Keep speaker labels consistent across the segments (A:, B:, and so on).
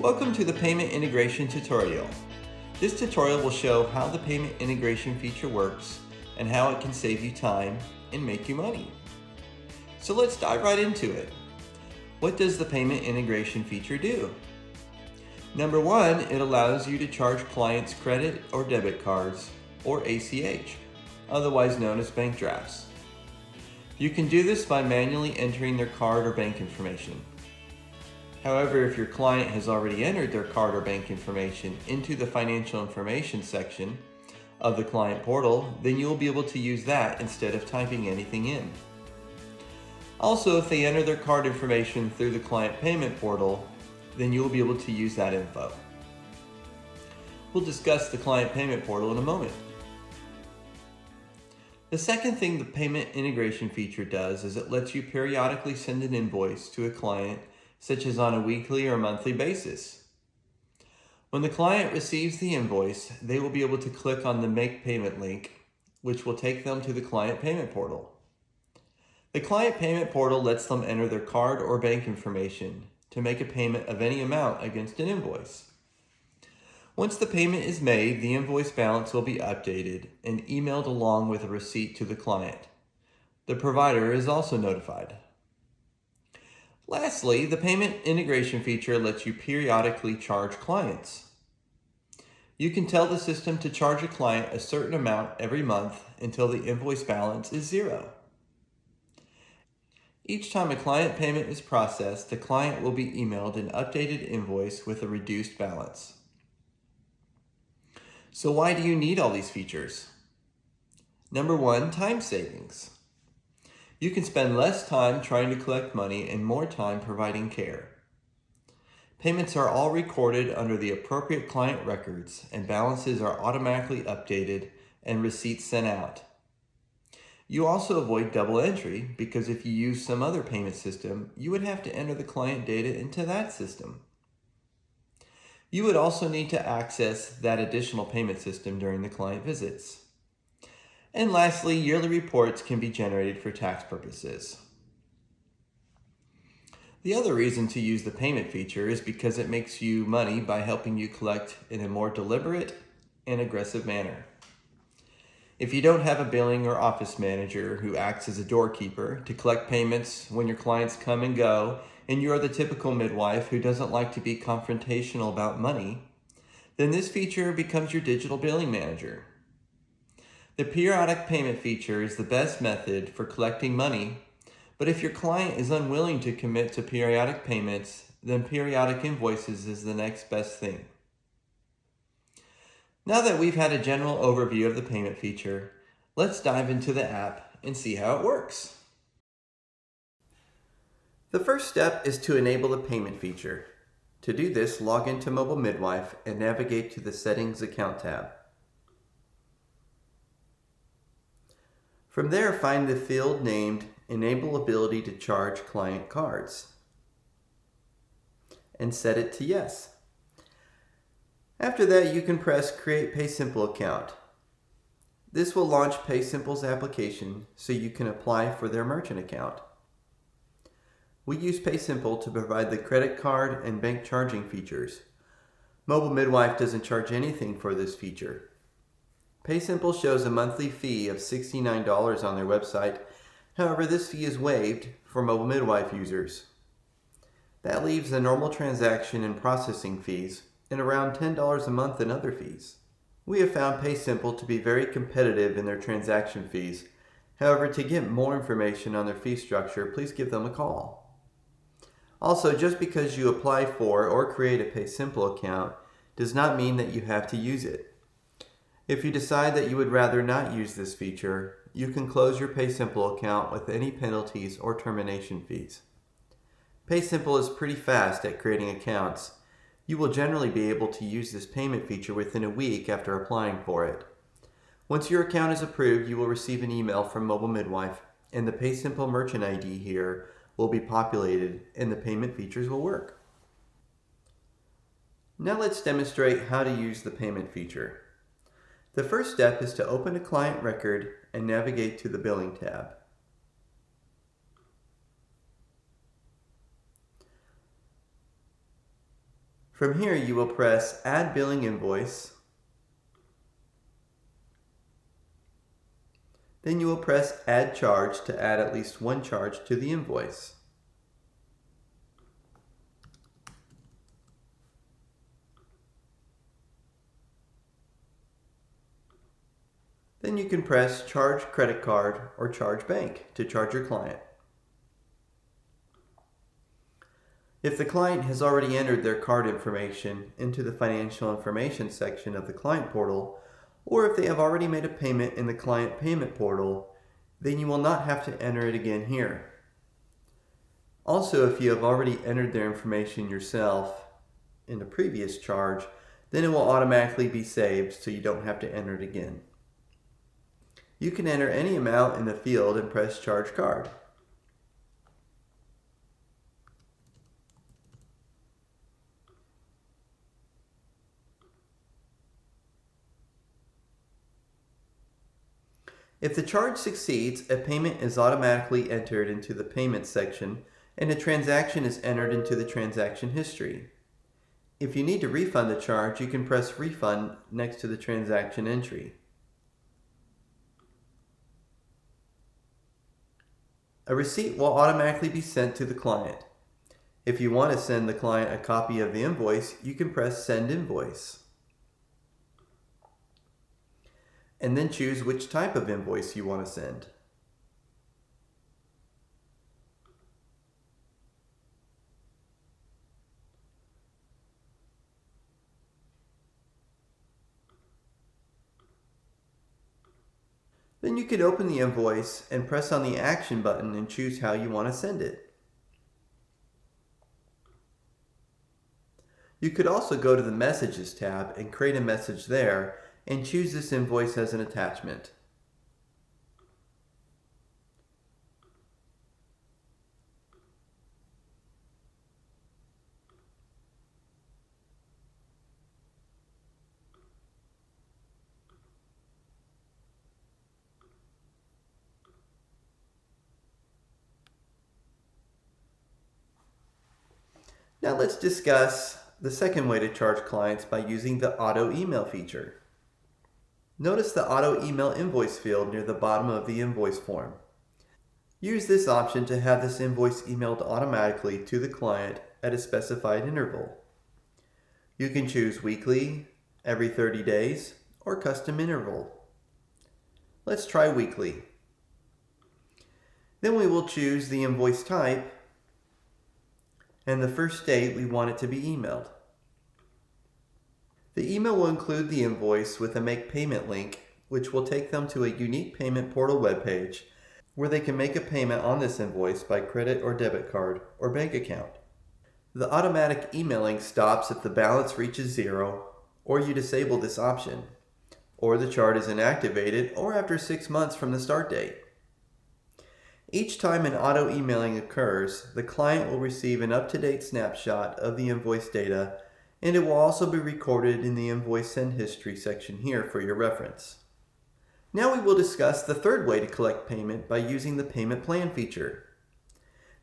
A: Welcome to the Payment Integration tutorial. This tutorial will show how the payment integration feature works and how it can save you time and make you money. So let's dive right into it. What does the payment integration feature do? Number one, it allows you to charge clients credit or debit cards, or ACH, otherwise known as bank drafts. You can do this by manually entering their card or bank information. However, if your client has already entered their card or bank information into the financial information section of the client portal, then you'll be able to use that instead of typing anything in. Also, if they enter their card information through the client payment portal, then you'll be able to use that info. We'll discuss the client payment portal in a moment. The second thing the payment integration feature does is it lets you periodically send an invoice to a client, such as on a weekly or monthly basis. When the client receives the invoice, they will be able to click on the Make Payment link, which will take them to the client payment portal. The client payment portal lets them enter their card or bank information to make a payment of any amount against an invoice. Once the payment is made, the invoice balance will be updated and emailed along with a receipt to the client. The provider is also notified. Lastly, the payment integration feature lets you periodically charge clients. You can tell the system to charge a client a certain amount every month until the invoice balance is zero. Each time a client payment is processed, the client will be emailed an updated invoice with a reduced balance. So why do you need all these features? Number one, time savings. You can spend less time trying to collect money and more time providing care. Payments are all recorded under the appropriate client records, and balances are automatically updated and receipts sent out. You also avoid double entry because if you use some other payment system, you would have to enter the client data into that system. You would also need to access that additional payment system during the client visits. And lastly, yearly reports can be generated for tax purposes. The other reason to use the payment feature is because it makes you money by helping you collect in a more deliberate and aggressive manner. If you don't have a billing or office manager who acts as a doorkeeper to collect payments when your clients come and go, and you're the typical midwife who doesn't like to be confrontational about money, then this feature becomes your digital billing manager. The periodic payment feature is the best method for collecting money, but if your client is unwilling to commit to periodic payments, then periodic invoices is the next best thing. Now that we've had a general overview of the payment feature, let's dive into the app and see how it works. The first step is to enable the payment feature. To do this, log into Mobile Midwife and navigate to the Settings Account tab. From there, find the field named Enable Ability to Charge Client Cards and set it to Yes. After that, you can press Create PaySimple Account. This will launch PaySimple's application so you can apply for their merchant account. We use PaySimple to provide the credit card and bank charging features. Mobile Midwife doesn't charge anything for this feature. PaySimple shows a monthly fee of $69 on their website. However, this fee is waived for Mobile Midwife users. That leaves the normal transaction and processing fees and around $10 a month in other fees. We have found PaySimple to be very competitive in their transaction fees. However, to get more information on their fee structure, please give them a call. Also, just because you apply for or create a PaySimple account does not mean that you have to use it. If you decide that you would rather not use this feature, you can close your PaySimple account with any penalties or termination fees. PaySimple is pretty fast at creating accounts. You will generally be able to use this payment feature within a week after applying for it. Once your account is approved, you will receive an email from Mobile Midwife, and the PaySimple Merchant ID here will be populated and the payment features will work. Now let's demonstrate how to use the payment feature. The first step is to open a client record and navigate to the Billing tab. From here, you will press Add Billing Invoice. Then you will press Add Charge to add at least one charge to the invoice. Then you can press Charge Credit Card or Charge Bank to charge your client. If the client has already entered their card information into the financial information section of the client portal, or if they have already made a payment in the client payment portal, then you will not have to enter it again here. Also, if you have already entered their information yourself in the previous charge, then it will automatically be saved so you don't have to enter it again. You can enter any amount in the field and press Charge Card. If the charge succeeds, a payment is automatically entered into the payment section and a transaction is entered into the transaction history. If you need to refund the charge, you can press Refund next to the transaction entry. A receipt will automatically be sent to the client. If you want to send the client a copy of the invoice, you can press Send Invoice. And then choose which type of invoice you want to send. Then you can open the invoice and press on the Action button and choose how you want to send it. You could also go to the Messages tab and create a message there and choose this invoice as an attachment. Now let's discuss the second way to charge clients by using the Auto Email feature. Notice the Auto Email Invoice field near the bottom of the invoice form. Use this option to have this invoice emailed automatically to the client at a specified interval. You can choose weekly, every 30 days, or custom interval. Let's try weekly. Then we will choose the invoice type and the first date we want it to be emailed. The email will include the invoice with a Make Payment link, which will take them to a unique payment portal webpage where they can make a payment on this invoice by credit or debit card or bank account. The automatic emailing stops if the balance reaches zero, or you disable this option, or the chart is inactivated, or after 6 months from the start date. Each time an auto emailing occurs, the client will receive an up-to-date snapshot of the invoice data, and it will also be recorded in the invoice send history section here for your reference. Now we will discuss the third way to collect payment by using the payment plan feature.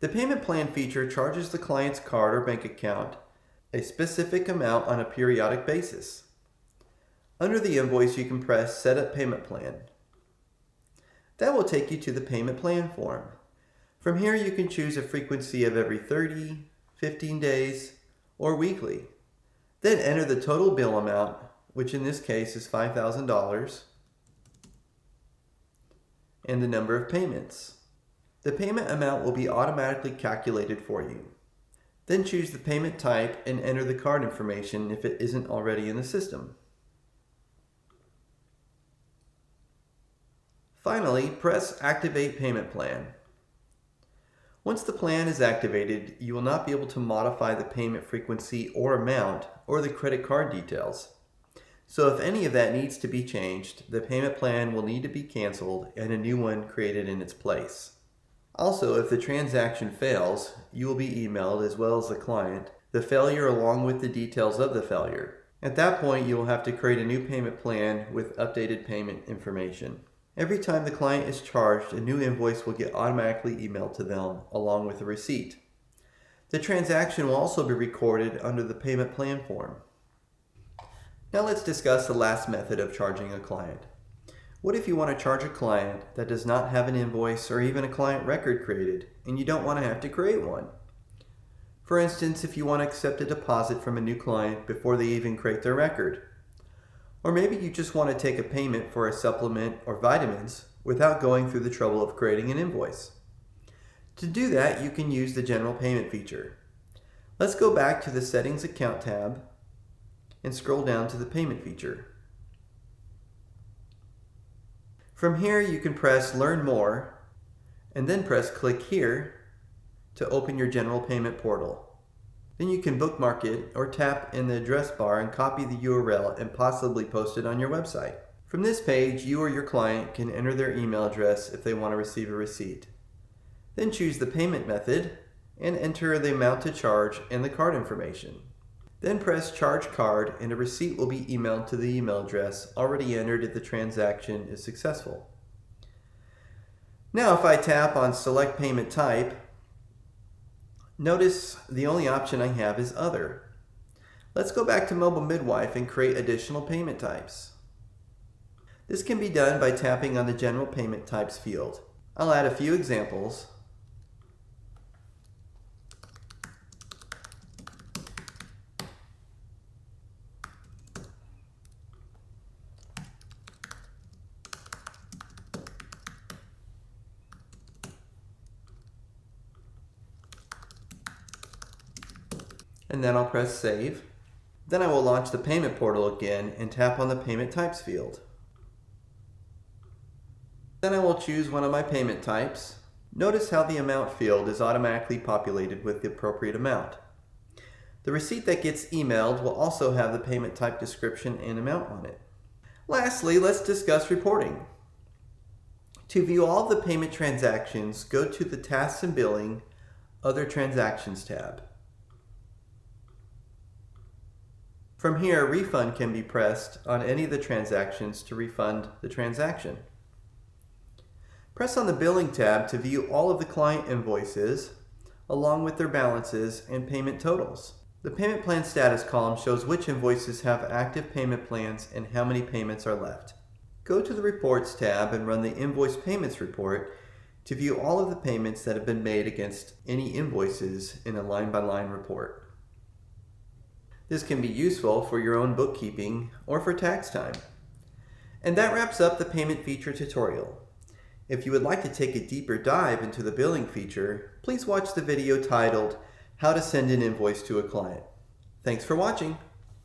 A: The payment plan feature charges the client's card or bank account a specific amount on a periodic basis. Under the invoice, you can press Set Up Payment Plan. That will take you to the payment plan form. From here, you can choose a frequency of every 30, 15 days, or weekly. Then enter the total bill amount, which in this case is $5,000, and the number of payments. The payment amount will be automatically calculated for you. Then choose the payment type and enter the card information if it isn't already in the system. Finally, press Activate Payment Plan. Once the plan is activated, you will not be able to modify the payment frequency or amount or the credit card details. So if any of that needs to be changed, the payment plan will need to be canceled and a new one created in its place. Also, if the transaction fails, you will be emailed, as well as the client, the failure along with the details of the failure. At that point, you will have to create a new payment plan with updated payment information. Every time the client is charged, a new invoice will get automatically emailed to them along with a receipt. The transaction will also be recorded under the payment plan form. Now let's discuss the last method of charging a client. What if you want to charge a client that does not have an invoice or even a client record created, and you don't want to have to create one? For instance, if you want to accept a deposit from a new client before they even create their record. Or maybe you just want to take a payment for a supplement or vitamins without going through the trouble of creating an invoice. To do that, you can use the General Payment feature. Let's go back to the Settings Account tab and scroll down to the Payment feature. From here, you can press Learn More and then press Click Here to open your General Payment portal. Then you can bookmark it or tap in the address bar and copy the URL and possibly post it on your website. From this page, you or your client can enter their email address if they want to receive a receipt. Then choose the payment method and enter the amount to charge and the card information. Then press Charge Card and a receipt will be emailed to the email address already entered if the transaction is successful. Now if I tap on Select Payment Type, notice the only option I have is Other. Let's go back to Mobile Midwife and create additional payment types. This can be done by tapping on the General Payment Types field. I'll add a few examples. And then I'll press Save. Then I will launch the payment portal again and tap on the Payment Types field. Then I will choose one of my payment types. Notice how the amount field is automatically populated with the appropriate amount. The receipt that gets emailed will also have the payment type description and amount on it. Lastly, let's discuss reporting. To view all of the payment transactions, go to the Tasks and Billing, Other Transactions tab. From here, Refund can be pressed on any of the transactions to refund the transaction. Press on the Billing tab to view all of the client invoices, along with their balances and payment totals. The Payment Plan Status column shows which invoices have active payment plans and how many payments are left. Go to the Reports tab and run the Invoice Payments report to view all of the payments that have been made against any invoices in a line-by-line report. This can be useful for your own bookkeeping or for tax time. And that wraps up the payment feature tutorial. If you would like to take a deeper dive into the billing feature, please watch the video titled How to Send an Invoice to a Client. Thanks for watching.